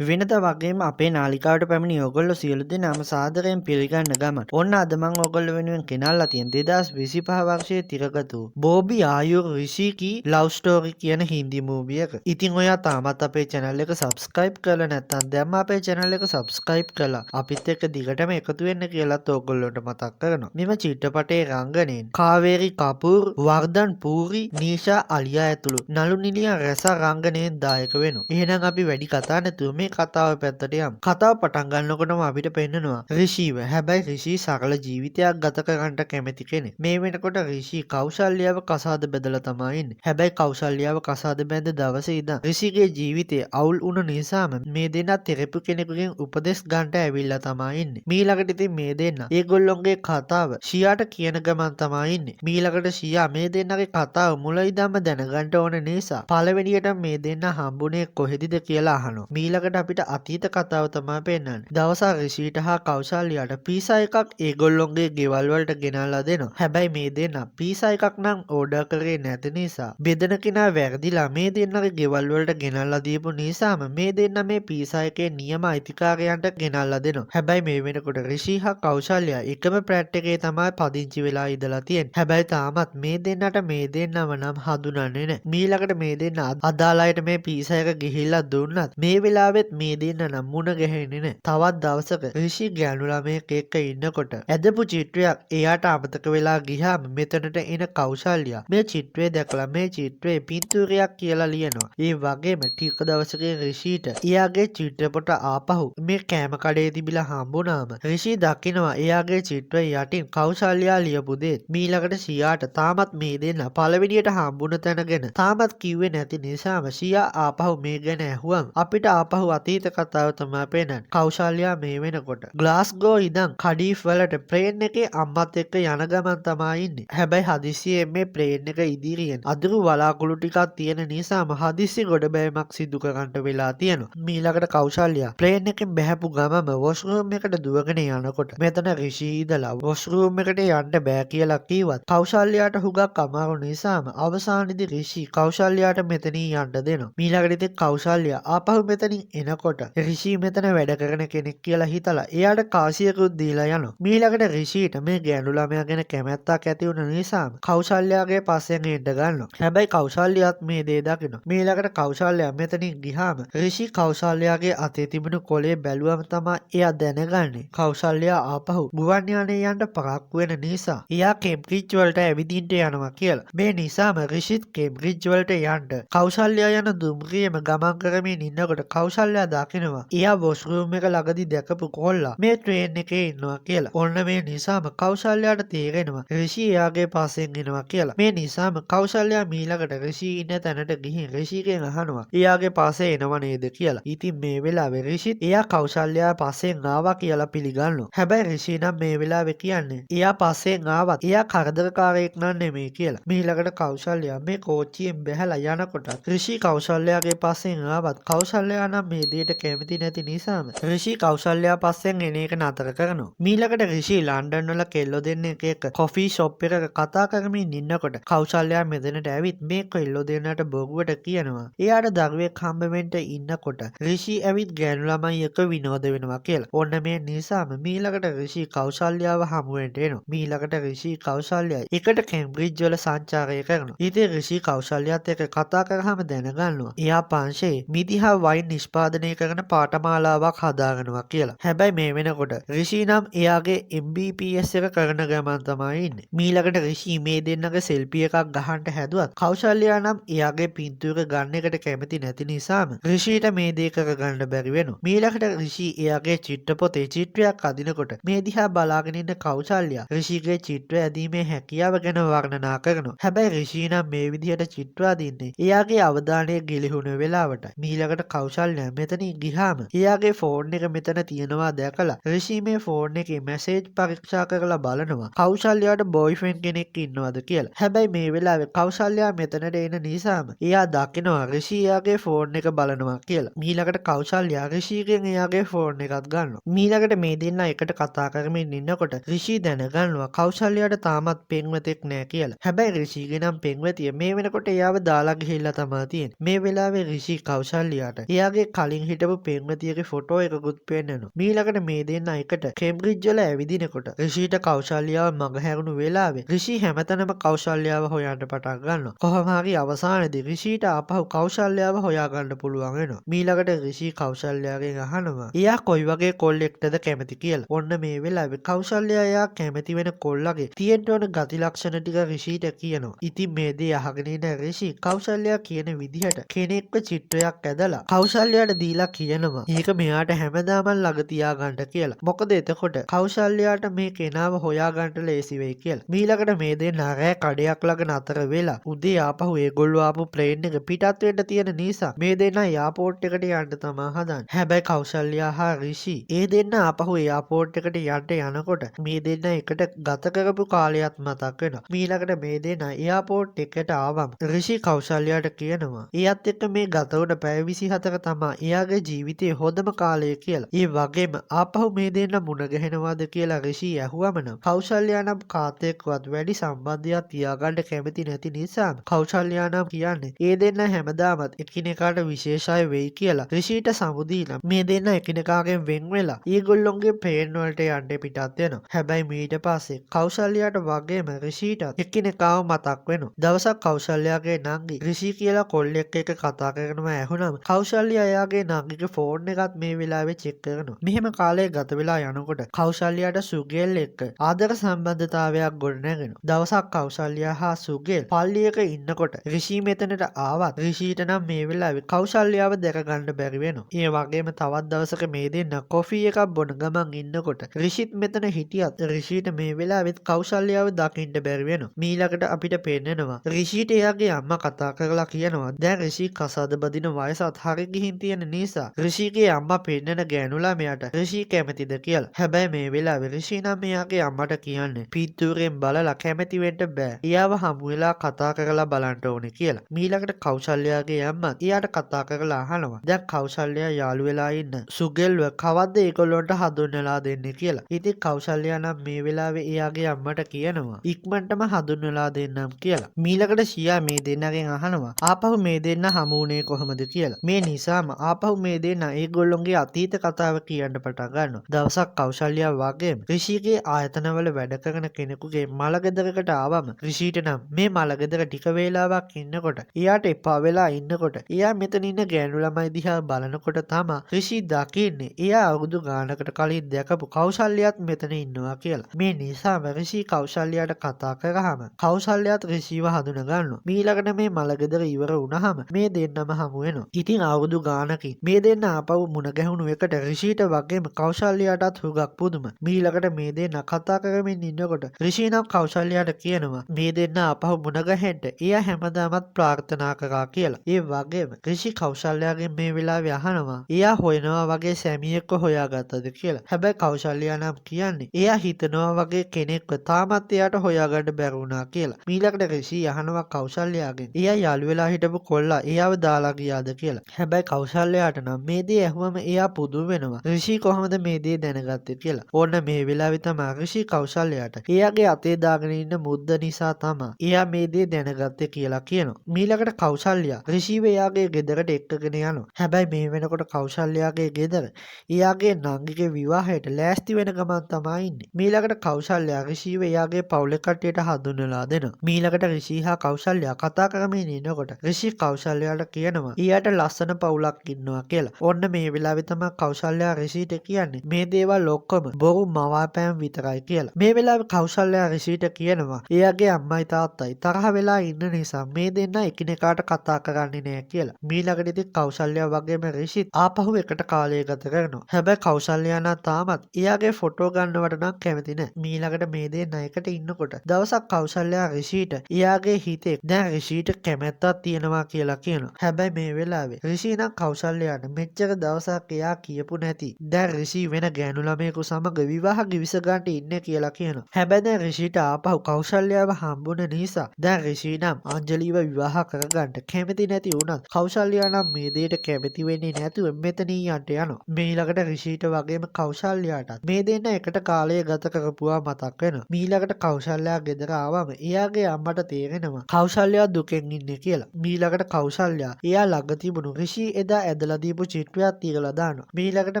වෙනද වගේම අපේ නාලිකාවට පැමිණි ඔයගොල්ලෝ සියලු දෙනාම සාදරයෙන් පිළිගන්න ගමන්. ඔන්න අද මම ඔයගොල්ලෝ වෙනුවෙන් ගෙනල්ලා තියෙන 2025 වර්ෂයේ තිරගත වූ බෝබි ආයුර් රිෂි කී ලව් ස්ටෝරි කියන හින්දි මූවි එක. ඉතින් ඔයා තාමත් අපේ channel එක subscribe කරලා නැත්නම් දැම්ම අපේ channel එක subscribe කරලා අපිත් එක්ක දිගටම එකතු වෙන්න කියලාත් ඔයගොල්ලන්ට මතක් කරනවා. මෙම චිත්‍රපටයේ රංගනයෙන් කාවේරි කපූර්, වර්ධන් පූරි, නීෂා අලියා ඇතුළු නළු නිළියන් රැසක් රංගනයෙන් දායක වෙනවා. එහෙනම් අපි වැඩි කතා නැතුව මේ කතාව පැත්තට යමු. කතාව පටන් ගන්නකොටම අපිට පෙන්නනවා රිෂිව. හැබැයි රිෂි සරල ජීවිතයක් ගත කරන්න කැමති කෙනෙක්. මේ වෙනකොට රිෂි කෞශල්‍යාව කසාද බැඳලා තමයි ඉන්නේ. හැබැයි කෞශල්‍යාව කසාද බැඳ දවසේ ඉඳන් රිෂිගේ ජීවිතේ අවුල් වුණ නිසාම මේ දෙන්නා තෙරපි කෙනෙකුගෙන් උපදෙස් ගන්නට ඇවිල්ලා තමයි ඉන්නේ. මීළඟට ඉතින් මේ දෙන්නා ඒගොල්ලොන්ගේ කතාව ෂියාට කියන ගමන් තමයි ඉන්නේ. මීළඟට ෂියා මේ දෙන්නගේ කතාව මුල ඉඳන්ම දැනගන්න ඕන නිසා පළවෙනියට මේ දෙන්නා හම්බුනේ කොහෙදද කියලා අහනවා. මීළඟට අපිට අතීත කතාව තමයි පෙන්නන්නේ. දවසක් රිෂිට හා කෞශල්‍යාට පීසා එකක් ඒගොල්ලොන්ගේ ගෙවල් වලට ගෙනල්ලා දෙනවා. හැබැයි මේ දෙන්නා පීසා එකක් නම් ඕඩර් කරේ නැති නිසා බෙදන කෙනා වැරදිලා මේ දෙන්නගේ ගෙවල් වලට ගෙනල්ලා දීපු නිසාම මේ දෙන්න මේ පීසා එකේ නියම අයිතිකාරයන්ට ගෙනල්ලා දෙනවා. හැබැයි මේ වෙනකොට රිෂි හා කෞශල්‍යා එකම ප්‍රැට් එකේ තමයි පදිංචි වෙලා ඉඳලා තියෙන්නේ. හැබැයි තාමත් මේ දෙන්නට මේ දෙන්නම නම් හඳුනන්නේ නැහැ. මීළඟට මේ දෙන්න අදාළ අයට මේ පීසා එක ගිහිල්ලා දුන්නත් මේ වෙලාවෙත් මේ දෙන්න නම් මුණ ගැහෙන්නේ නැහැ. තවත් දවසක රිෂි ගෑනු ළමයෙක් එක්ක ඉන්නකොට ඇදපු චිත්‍රයක් එයාට අමතක වෙලා ගියාම මෙතනට එන කෞශල්‍යා මේ චිත්‍රය දැකලා මේ චිත්‍රයේ පින්තූරයක් කියලා ලියනවා. ඒ වගේම ටික දවසකින් රිෂිට එයාගේ චිත්‍රපට ආපහු මේ කෑම කඩේ තිබිලා හම්බුනාම රිෂි දකිනවා එයාගේ චිත්‍රය යටින් කෞශල්‍යා ලියපු දේ. මීළඟට ෂියාට තාමත් මේ දෙන්න පළවෙනියට හම්බුන තැන ගැන තාමත් කිව්වේ නැති නිසාම ෂියා ආපහු මේ ගැන ඇහුවම අපිට ආපහු අතීත කතාව තමයි පේන්නේ. කෞශල්‍යා මේ වෙනකොට ග්ලාස්ගෝ ඉඳන් කඩීෆ් වලට ප්ලේන් එකේ අම්මත් එක්ක යන ගමන් තමයි ඉන්නේ. හැබැයි හදිස්සියෙන් මේ ප්ලේන් එක ඉදිරියෙන් අදුරු වලාකුළු ටිකක් තියෙන නිසාම හදිස්සි ගොඩබෑමක් සිදු කරන්න වෙලා තියෙනවා. මීළඟට කෞශල්‍යා ප්ලේන් එකෙන් බැහැපු ගමම වොෂ්රූම් එකට දුවගෙන යනකොට මෙතන රිෂි ඉඳලා වොෂ්රූම් එකට යන්න බෑ කියලා කිව්වත් කෞශල්‍යාට හුඟක් අමාරු නිසාම අවසානයේදී රිෂි කෞශල්‍යාට මෙතනින් යන්න දෙනවා. මීළඟට ඉතින් කෞශල්‍යා ආපහු මෙතනින් එනකොට රිෂි මෙතන වැඩ කරන කෙනෙක් කියලා හිතලා එයාට කාසියකුත් දීලා යනවා. මීළඟට රිෂිට මේ ගෑනු ළමයා ගැන කැමැත්තක් ඇති වුණ නිසාම කෞශල්‍යාගේ පස්සෙන් එන්න ගන්නවා. හැබැයි කෞශල්‍යාත් මේ දේ දකිනවා. මීළඟට කෞශල්‍යා මෙතනින් ගියාම රිෂි කෞශල්‍යාගේ අතේ තිබුණු කොලේ බැලුවම තමයි එයා දැනගන්නේ කෞශල්‍යා ආපහු ගුවන් යානයේ යන්න පරක්කු වෙන නිසා එයා කේම්බ්‍රිජ් වලට ඇවිදින්න යනවා කියලා. මේ නිසාම රිෂිත් කේම්බ්‍රිජ් වලට යන්න කෞශල්‍යා යන දුම්රියේම ගමන් කරමින් ඉන්නකොට කෞශල්‍යා දකිනවා එයා වොෂ්රූම් එක ළඟදී දැකපු කොල්ලා මේ ට්‍රේන් එකේ ඉන්නවා කියලා. ඔන්න මේ නිසාම කෞශල්‍යාට තේරෙනවා රිෂි එයාගේ පස්සෙන් එනවා කියලා. මේ නිසාම කෞශල්‍යා මීළඟට රිෂි ඉන්න තැනට ගිහින් රිෂිගෙන් අහනවා එයාගේ පස්සේ එනව නේද කියලා. ඉතින් මේ වෙලාවේ රිෂිත් එයා කෞශල්‍යා පස්සෙන් ආවා කියලා පිළිගන්නවා. හැබැයි රිෂි නම් මේ වෙලාවේ කියන්නේ එයා පස්සෙන් ආවත් එයා කරදරකාරයෙක් නම් නෙමෙයි කියලා. මීළඟට කෞශල්‍යා මේ කෝච්චියෙන් බැහැලා යනකොට රිෂි කෞශල්‍යාගේ පස්සෙන් ආවත් කෞශල්‍යා නම් මේ දෙයට කැමති නැති නිසාම රිෂි කෞශල්‍යා පස්සෙන් එන එක නතර කරනවා. මීළඟට රිෂි ලන්ඩන් වල කෙල්ලෝ දෙන්නෙක් එක්ක කොෆී ෂොප් එකක කතා කරමින් ඉන්නකොට කෞශල්‍යා මෙතනට ඇවිත් මේ කෙල්ලෝ දෙන්නට බොරුවට කියනවා එයාට දරුවෙක් හම්බ වෙන්න ඉන්නකොට රිෂි ඇවිත් ගෑනු ළමයි එක්ක විනෝද වෙනවා කියලා. ඔන්න මේ නිසාම මීළඟට රිෂි කෞශල්‍යාව හමු වෙන්න එනවා. මීළඟට රිෂි කෞශල්‍යා එකට කේම්බ්‍රිජ් වල සංචාරය කරනවා. ඉතින් රිෂි කෞශල්‍යාත් එක්ක කතා කරාම දැනගන්නවා එයා පංශේ මිදිහා වයින් නිෂ්පාදනය කරන පාඨමාලාවක් හදාගන්නවා කියලා. හැබැයි මේ වෙනකොට රිෂි නම් එයාගේ MBPS එක කරන ගමන් තමයි ඉන්නේ. මීළඟට රිෂි මේ දෙන්නගේ සෙල්ෆි එකක් ගහන්න හැදුවත් කෞශල්‍යා නම් එයාගේ පින්තූර ගන්න එකට කැමති නැති නිසාම රිෂිට මේ දේ කරගන්න බැරි වෙනවා. මීළඟට රිෂි එයාගේ චිත්‍රපොතේ චිත්‍රයක් අදිනකොට මේ දිහා බලාගෙන ඉන්න කෞශල්‍යා රිෂිගේ චිත්‍ර ඇදීමේ හැකියාව ගැන වර්ණනා කරනවා. හැබැයි රිෂි නම් මේ විදිහට චිත්‍ර අදින්නේ එයාගේ අවධානය ගිලිහුණ වෙලාවට. මීළඟට කෞශල්‍යා මෙතනින් ගියාම එයාගේ ෆෝන් එක මෙතන තියෙනවා දැකලා රිෂි මේ ෆෝන් එකේ මැසේජ් පරීක්ෂා කරලා බලනවා කෞශල්‍යාට බොයිෆ්‍රෙන්ඩ් කෙනෙක් ඉන්නවද කියලා. හැබැයි මේ වෙලාවේ කෞශල්‍යා මෙතනට එන නිසාම එයා දකිනවා රිෂි එයාගේ ෆෝන් එක බලනවා කියලා. මීළඟට කෞශල්‍යා රිෂිගෙන් එයාගේ ෆෝන් එකත් ගන්නවා. මීළඟට මේ දෙන්නා එකට කතා කරමින් ඉන්නකොට රිෂි දැනගන්නවා කෞශල්‍යාට තාමත් පෙම්වතෙක් නෑ කියලා. හැබැයි රිෂිගේ නම් පෙම්වතිය මේ වෙනකොට එයාව දාලා ගිහිල්ලා තමයි තියෙන්නේ. මේ වෙලාවේ රිෂි කෞශල්‍යාට එයාගේ කලින් හිටපු පෙම්වතියගේ ෆොටෝ එකකුත් පෙන්වනවා. මීළඟට මේ දෙන්න එකට කේම්බ්‍රිජ් වල ඇවිදිනකොට රිෂීට කෞශල්‍යාව මගහැරුණු වෙලාවේ රිෂී හැමතැනම කෞශල්‍යාව හොයන්න පටන් ගන්නවා. කොහොම හරි අවසානයේදී රිෂීට ආපහු කෞශල්‍යාව හොයාගන්න පුළුවන් වෙනවා. මීළඟට රිෂී කෞශල්‍යාගෙන් අහනවා එයා කොයි වගේ කොල්ලෙක්ටද කැමති කියලා. ඔන්න මේ වෙලාවේ කෞශල්‍යා එයා කැමති වෙන කොල්ලගේ තියෙන්න ඕන ගති ලක්ෂණ ටික රිෂීට කියනවා. ඉතින් මේ දේ අහගෙන ඉන්න රිෂී කෞශල්‍යා කියන විදිහට කෙනෙක්ව චිත්‍රයක් ඇදලා කෞශල්‍යාට දීලා කියනවා ඒක මෙයාට හැමදාම ළඟ තියාගන්න කියලා. මොකද එතකොට කෞශල්‍යාට මේ කෙනාව හොයාගන්න ලේසි වෙයි කියලා. මීළඟට මේ දෙන්න රෑ කඩයක් ළඟ නතර වෙලා උදේ ආපහු ඒගොල්ලෝ ආපු ප්ලේන් එක පිටත් වෙන්න තියෙන නිසා මේ දෙන්න එයාපෝට් එකට යන්න තමයි හදන්නේ. හැබැයි කෞශල්‍යා හා රිෂී ඒ දෙන්න ආපහු එයාපෝට් එකට යන්න යනකොට මේ දෙන්න එකට ගත කරපු කාලයත් මතක් වෙනවා. මීළඟට මේ දෙන්න එයාපෝට් එකට ආවම රිෂී කෞශල්‍යාට කියනවා එයාත් එක්ක මේ ගත වුණ පැය 24 තමයි එයාගේ ජීවිතයේ හොඳම කාලය කියලා. ඒ වගේම ආපහු මේ දෙන්න මුණ ගැහෙනවද කියලා රිෂී ඇහුවම නම් කෞශල්‍යා නම් කාත් එක්කවත් වැඩි සම්බන්ධයක් තියාගන්න කැමති නැති නිසා කෞශල්‍යා නම් කියන්නේ ඒ දෙන්න හැමදාමත් එකිනෙකාට විශේෂයි වෙයි කියලා. රිෂීට සමුදීලා මේ දෙන්න එකිනෙකාගෙන් වෙන් වෙලා ඒගොල්ලොන්ගේ ප්ලේන් වලට යන්න පිටත් වෙනවා. හැබැයි ඊට පස්සේ කෞශල්‍යාට වගේම රිෂීටත් එකිනෙකාව මතක් වෙනවා. දවසක් කෞශල්‍යාගේ නංගි රිෂී කියලා කොල්ලෙක් එක්ක කතා කරනම ඇහුනම කෞශල්‍යා එයාගේ නංගිගේ ෆෝන් එකත් මේ වෙලාවේ චෙක් කරනවා. මෙහෙම කාලය ගත වෙලා යනකොට කෞශල්‍යාට සුගේල් එක්ක ආදර සම්බන්ධතාවයක් ගොඩනැගෙනවා. දවසක් කෞශල්‍යා හා සුගේල් පල්ලියක ඉන්නකොට රිෂී මෙතනට ආවත් රිෂීට නම් මේ වෙලාවේ කෞශල්‍යාව දැක ගන්න බැරි වෙනවා. ඒ වගේම තවත් දවසක මේ දෙන්න කොෆි එකක් බොන ගමන් ඉන්නකොට රිෂිත් මෙතන හිටියත් රිෂීට මේ වෙලාවෙත් කෞශල්‍යාව දකින්න බැරි වෙනවා. මීළඟට අපිට පේන්නනවා රිෂීට එයාගේ අම්මා කතා කරලා කියනවා දැන් රිෂී කසාද බදින වයසත් හරි ගිහින් තියෙන නිසා රිෂීගේ අම්මා පෙන්නන ගෑනු ළමයාට රිෂී කැමතිද කියලා. හැබැයි මේ වෙලාවේ රිෂී නම් එයාගේ අම්මට කියන්නේ පිටුරෙන් බලලා කැමති වෙන්න බෑ. එයාව හමු වෙලා කතා කරලා බලන්න ඕනේ කියලා. මීළඟට කෞශල්‍යාගේ අම්මා එයාට කතා කරලා අහනවා දැන් කෞශල්‍යා යාළු වෙලා ඉන්න සුගල්ව කවද්ද ඒගොල්ලන්ට හඳුන්වලා දෙන්නේ කියලා. ඉතින් කෞශල්‍යා නම් මේ වෙලාවේ එයාගේ අම්මට කියනවා ඉක්මනටම හඳුන්වලා දෙන්නම් කියලා. මීළඟට ෂියා මේ දෙන්නගෙන් අහනවා ආපහු මේ දෙන්න හමුුනේ කොහොමද කියලා. මේ නිසාම ආපහු මේ දෙන්න ඒගොල්ලොන්ගේ අතීත කතාව කියන්න පටන් ගන්නවා. දවසක් කෞශල්‍යා වගේම රිෂීගේ ආයතනවල වැඩ කරන කෙනෙකුගේ මලගෙදරකට ආවම රිෂීට නම් මේ මලගෙදර ටික වේලාවක් ඉන්නකොට එයාට එපා වෙලා ඉන්නකොට එයා මෙතන ඉන්න ගෑනු ළමයි දිහා බලනකොට තමා රිෂී දකින්නේ එයා අවුරුදු ගානකට කලින් දැකපු කෞශල්‍යාත් මෙතන ඉන්නවා කියලා. මේ නිසාම රිෂී කෞශල්‍යාට කතා කරාම කෞශල්‍යාත් රිෂීව හඳුන ගන්නවා. මීළඟට මේ මලගෙදර ඉවර වුණාම මේ දෙන්නම හමු වෙනවා. ඉතින් අවුරුදු ගානකින් මේ දෙන්න ආපහු මුණ ගැහුණු එකට රිෂීට වගේම කෞශල්‍යාටත් හුඟක් පුදුම. මීළඟට මේ දෙන්න කතා කරමින් ඉන්නකොට රිෂී නම් කෞශල්‍යාට කියනවා මේ දෙන්න ආපහු මුණ ගැහෙන්න එයා හැමදාමත් ප්‍රාර්ථනා කරා කියලා. ඒ වගේම රිෂී කෞශල්‍යාගෙන් මේ වෙලාවේ අහනවා එයා හොයනවා වගේ සැමියෙක්ව හොයාගත්තද කියලා. හැබැයි කෞශල්‍යා නම් කියන්නේ එයා හිතනවා වගේ කෙනෙක්ව තාමත් එයාට හොයාගන්න බැරි වුණා කියලා. මීළඟට රිෂී අහනවා කෞශල්‍යාගෙන් එයා යාළු වෙලා හිටපු කොල්ලා එයාව දාලා ගියාද කියලා. හැබැයි කෞශල්‍යාට නම් මේ දේ ඇහුවම එයා පුදුම වෙනවා. රිෂී කොහොමද මේ දේ දැනගත්තේ කියලා. ඕන්න මේ වෙලාවේ තමයි රිෂී කෞශල්‍යාට එයාගේ අතේ දාගෙන ඉන්න මුද්ද නිසා තමයි එයා මේ දේ දැනගත්තේ කියලා කියනවා. මීළඟට කෞශල්‍යා රිෂීව එයාගේ ගෙදරට එක්කගෙන යනවා. හැබැයි මේ වෙනකොට කෞශල්‍යාගේ ගෙදර එයාගේ නංගිගේ විවාහයට ලෑස්ති වෙන ගමන් තමයි ඉන්නේ. මීළඟට කෞශල්‍යා රිෂීව එයාගේ පවුලේ කට්ටියට හඳුන්වලා දෙනවා. මීළඟට රිෂී හා කෞශල්‍යා කතා කරමින් ඉන්නකොට රිෂී කෞශල්‍යාට කියනවා ඊයට ලස්සන පවුලක් ඉන්නවා කියලා. ඔන්න මේ වෙලාවේ තමයි කෞශල්‍යා රිෂීට කියන්නේ මේ දේවල් ඔක්කොම බොරු මවාපෑම් විතරයි කියලා. මේ වෙලාවේ කෞශල්‍යා රිෂීට කියනවා එයාගේ අම්මයි තාත්තයි තරහ වෙලා ඉන්න නිසා මේ දෙන්න එකිනෙකාට කතා කරන්නේ නෑ කියලා. මීළඟට ඉතින් කෞශල්‍යා වගේම රිෂිත් ආපහු එකට කාලය ගත කරනවා. හැබැයි කෞශල්‍යා නම් තාමත් එයාගේ ෆොටෝ ගන්නවට නම් කැමති නෑ. මීළඟට මේ දෙන්න එකට ඉන්නකොට දවසක් කෞශල්‍යා රිෂීට එයාගේ හිතේ දැන් රිෂීට කැමැත්තක් තියෙනවා කියලා කියනවා. හැබැයි මේ වෙලාවේ රිෂී නම් කෞශල්‍යාට මෙච්චර දවසක් එයා කියපු නැති දැන් රිෂී වෙන ගෑනු ළමයෙකු සමග විවාහ ගිවිස ගන්න ඉන්නේ කියලා කියනවා. හැබැයි දැන් රිෂීට ආපහු කෞශල්‍යාව හම්බුන නිසා දැන් රිෂී නම් අංජලිව විවාහ කරගන්න කැමති නැති වුණත් කෞශල්‍යා නම් මේ දෙයට කැමති වෙන්නේ නැතුව මෙතනින් යන්න යනවා. මීළඟට රිෂීට වගේම කෞශල්‍යාටත් මේ දෙන්න එකට කාලය ගත කරපුවා මතක් වෙනවා. මීළඟට කෞශල්‍යා ගෙදර ආවම එයාගේ අම්මට තේරෙනවා කෞශල්‍යා දුකෙන් ඉන්නේ කියලා. මීළඟට කෞශල්‍යා එයා ළඟ තිබුණු රිෂී එදා ඇදලා දීපු චිත්‍රයක් තියලා දානවා. මීළඟට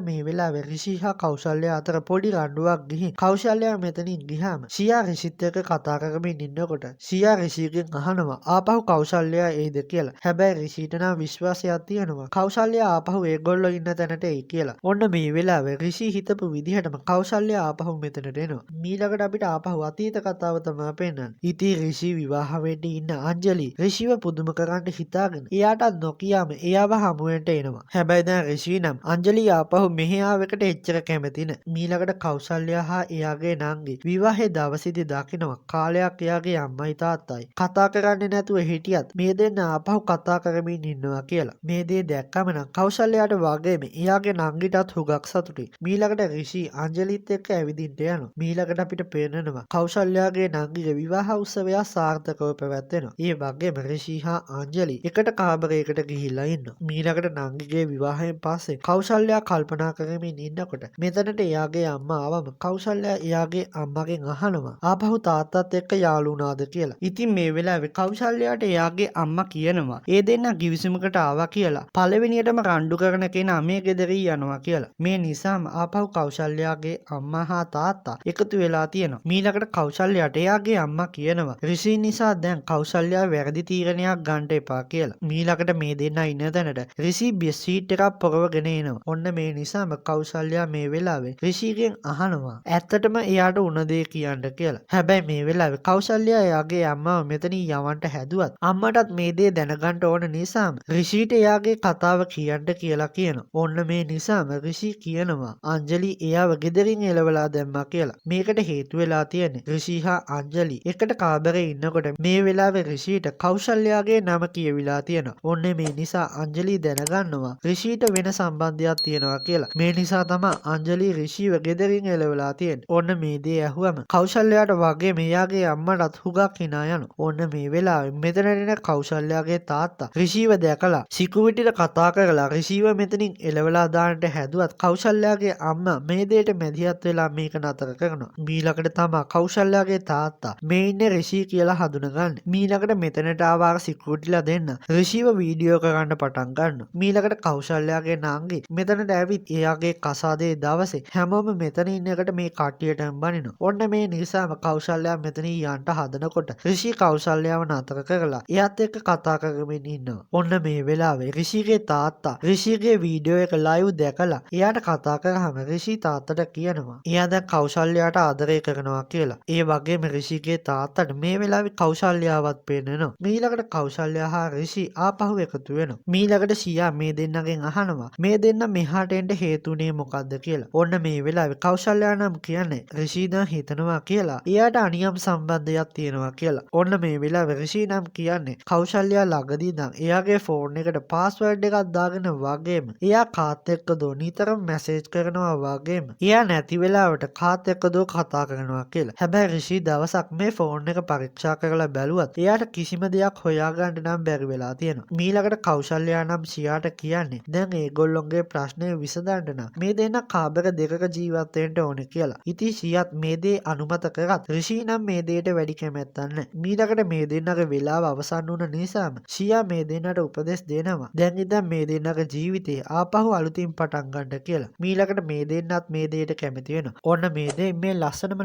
මේ වෙලාවේ රිෂි හා කෞසල්‍ය අතර පොඩි රණ්ඩුවක් ගිහින් කෞසල්‍ය මෙතනින් ගියාම සියා රිෂිත් එක්ක කතා කරමින් ඉන්නකොට සියා රිෂිගෙන් අහනවා ආපහු කෞසල්‍ය එයිද කියලා. හැබැයි රිෂිට නම් විශ්වාසයක් තියෙනවා කෞසල්‍ය ආපහු ඒගොල්ලෝ ඉන්න තැනට එයි කියලා. ඔන්න මේ වෙලාවේ රිෂි හිතපු විදිහටම කෞසල්‍ය ආපහු මෙතනට එනවා. මීළඟට අපිට ආපහු අතීත කතාව තමයි පෙන්නන්නේ. ඉතින් රිෂි විවාහ වෙන්න ඉන්න අංජලි රිෂිව පුදුම කරන්න හිතාගෙන එයාටත් නොකියාම එයාව හමුවෙන්ට එනවා. හැබැයි දැන් රිෂි නම් අංජලි ආපහු මෙහි ආවෙකට එච්චර කැමති නෑ. මීළඟට කෞසල්‍ය හා එයාගේ නංගි විවාහේ දවසේදී දකිනවා කාලයක් එයාගේ අම්මයි තාත්තයි කතා කරන්නේ නැතුව හිටියත් මේ දෙන්න ආපහු කතා කරමින් ඉන්නවා කියලා. මේ දේ දැක්කම නම් කෞසල්‍යයට වගේම එයාගේ නංගිටත් හුඟක් සතුටුයි. මීළඟට රිෂි අංජලිත් එක්ක ඇවිදින්න යනවා. මීළඟට අපිට පේනවා කෞසල්‍යගේ නංගිගේ විවාහ උත්සවය සාර්ථකව පැවැත්වෙනවා. ඒ වගේම රිෂි හා අංජලි එකට කාමරයකට ගිහිල්ලා ඉන්නවා. මීළඟට නංගිගේ විවාහයෙන් පස්සේ කෞසල්‍ය කල්පනා කරමින් ඉන්නකොට මෙතනට එයාගේ අම්මා ආවම කෞසල්‍ය එයාගේ අම්මගෙන් අහනවා ආපහු තාත්තත් එක්ක යාළු වුණාද කියලා. ඉතින් මේ වෙලාවේ කෞසල්‍යයට එයාගේ අම්මා කියනවා ඒ දෙන්න කිවිසුමකට ආවා කියලා. පළවෙනියටම රණ්ඩු කරන කෙනා මේ ගෙදරින් යනවා කියලා. මේ නිසාම ආපහු කෞසල්‍යගේ අම්මා හා තාත්තා එකතු වෙලා තියෙනවා. මීළඟට කෞසල්‍යයට එයාගේ අම්මා කියනවා රිෂි නිසා දැන් කෞසල්‍ය වැරදි තීරණයක් ගන්න එපා කියලා. මීළඟට මේ දෙන්න ඉන්න තැනට රිෂි බෙස්ට් එකක් පොරවගෙන එනවා. ඔන්න මේ නිසාම කෞසල්‍ය මේ වෙලාවේ රිෂිගෙන් අහනවා ඇත්තටම එයාට උන දේ කියන්න කියලා. හැබැයි මේ වෙලාවේ කෞසල්‍ය එයාගේ අම්මාව මෙතනින් යවන්න හැදුවත් අම්මටත් මේ දේ දැනගන්න ඕන නිසාම රිෂිට එයාගේ කතාව කියන්න කියලා කියනවා. ඔන්න මේ නිසාම රිෂි කියනවා අංජලි එයාව ගෙදරින් එලවලා දැම්මා කියලා. මේකට හේතු වෙලා තියෙන්නේ රිෂි හා අංජලි එකට කාමරේ ඉන්නකොට මේ වෙලාවේ රිෂිට කෞසල්‍යගේ නම කියවිලා තියෙනවා. ඔන්න මේ නිසා අංජලි දැනගන්නවා රිෂිට වෙන සම්බන්ධයක් තියෙනවා කියලා. මේ නිසා තමයි අංජලි රිෂිව ගෙදරින් එලවලා තියෙන්නේ. ඔන්න මේ දේ ඇහුවම කෞසල්‍යයට වගේ මෙයාගේ අම්මටත් හුඟක් hina යනවා. ඔන්න මේ වෙලාවේ මෙතනට එන කෞසල්‍යගේ තාත්තා රිෂිව දැකලා සිකුවිටිට කතා කරලා රිෂිව මෙතනින් එලවලා දාන්නට හැදුවත් කෞසල්‍යගේ අම්මා මේ දෙයට මැදිහත් වෙලා මේක නතර කරනවා. මීළඟට තමයි කෞසල්‍යගේ තාත්තා මේ ඉන්නේ රිෂි කියලා හඳුනගන්නේ. මීළඟට මෙතනට ආවා සිකුවිටිලා දෙන්න රිෂිව වීඩියෝ කරන්න පටන් ගන්නවා. මීළඟට කෞසල්‍යගේ නංගි මෙතනට ඇවිත් එයාගේ කසාදේ දවසේ හැමෝම මෙතන ඉන්න එකට මේ කට්ටියට බනිනවා. ඔන්න මේ නිසාම කෞසල්‍ය මෙතනින් යන්න හදනකොට රිෂි කෞසල්‍යව නතර කරලා එයාත් එක්ක කතා කරමින් ඉන්නවා. ඔන්න මේ වෙලාවේ රිෂිගේ තාත්තා රිෂිගේ වීඩියෝ එක ලයිව් දැකලා එයාට කතා කරාම රිෂි තාත්තට කියනවා එයා දැන් කෞසල්‍යයට ආදරය කරනවා කියලා. ඒ වගේම රිෂිගේ තාත්තට මේ වෙලාවේ කෞසල්‍යවත් පේනවා. මීළඟට කෞසල්‍ය හා රිෂි ආපහු එකතු වෙනවා. මීළඟට සියා මේ දෙන්නගෙන් අහනවා මේ දෙන්න මෙහාට එන්න හේතුනේ මොකද්ද කියලා. ඔන්න මේ වෙලාවේ කෞසල්‍ය නම් කියන්නේ රිෂි දැන් හිතනවා කියලා එයාට අනියම් සම්බන්ධයක් තියෙනවා කියලා. ඔන්න මේ වෙලාවේ රිෂි නම් කියන්නේ කෞසල්‍ය ළඟදී නම් එයාගේ ෆෝන් එකට පාස්වර්ඩ් එකක් දාගෙන වගේම එයා කාත් එක්කද නිතරම මැසේජ් කරනවා වගේම එයා නැති වෙලාවට කාත් එක්කද කතා කරනවා කියලා. හැබැයි රිෂි දවසක් මේ ෆෝන් එක පරීක්ෂා කරලා බැලුවත් එයාට කිසිම දෙයක් හොයාගන්න නම් බැරි වෙලා තියෙනවා. මීළඟට කෞසල්‍ය නම් සියාට කියන්නේ දැන් ඒගොල්ලොන්ගේ ප්‍රශ්නේ විසඳන්න නම් මේ දෙන්න කාමර දෙකක ජීවත් වෙන්න ඕනේ කියලා. ඉතින් සියත් මේ දේ අනුමත කරත් රිෂි නම් මේ දෙයට වැඩි කැමැත්තක් නැහැ. මීළඟට මේ දෙන්නගේ වෙලාව අවසන් වුණ නිසාම සියා මේ දෙන්නට උපදෙස් දෙනවා දැන් ඉතින් මේ දෙන්නගේ ජීවිතේ ආපහු අලුතින් පටන් ගන්න කියලා. මීළඟට මේ දෙන්නත් මේ දෙයට කැමති වෙනවා. ඔන්න මේ දේ මේ ලස්සන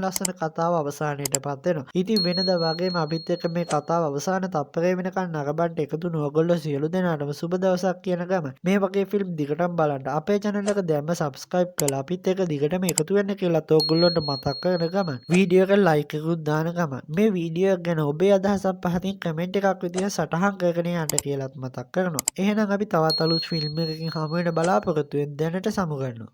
කතාව අවසානයටපත් වෙනවා. ඉතින් වෙනදා වගේම අපිත් එක්ක මේ කතාව අවසාන තප්පරේ වෙනකන් නරඹන්න එකතු වුණ ඔයගොල්ලෝ සියලු දෙනාටම සුබ දවසක් කියන ගම මේ වගේ ෆිල්ම් දිගටම බලන්න අපේ channel එක දැම්ම subscribe කරලා අපිත් එක්ක දිගටම එකතු වෙන්න කියලා ඔයගොල්ලන්ට මතක් කරන ගමන් වීඩියෝ එක like එකකුත් දාන ගමන් මේ වීඩියෝ එක ගැන ඔබේ අදහසක් පහතින් කමෙන්ට් එකක් විදිහට සටහන් කරගෙන යන්න කියලාත් මතක් කරනවා. එහෙනම් අපි තවත් අලුත් ෆිල්ම් එකකින් හමු වෙන බලාපොරොත්තු වෙන දැනට සමු ගන්නවා.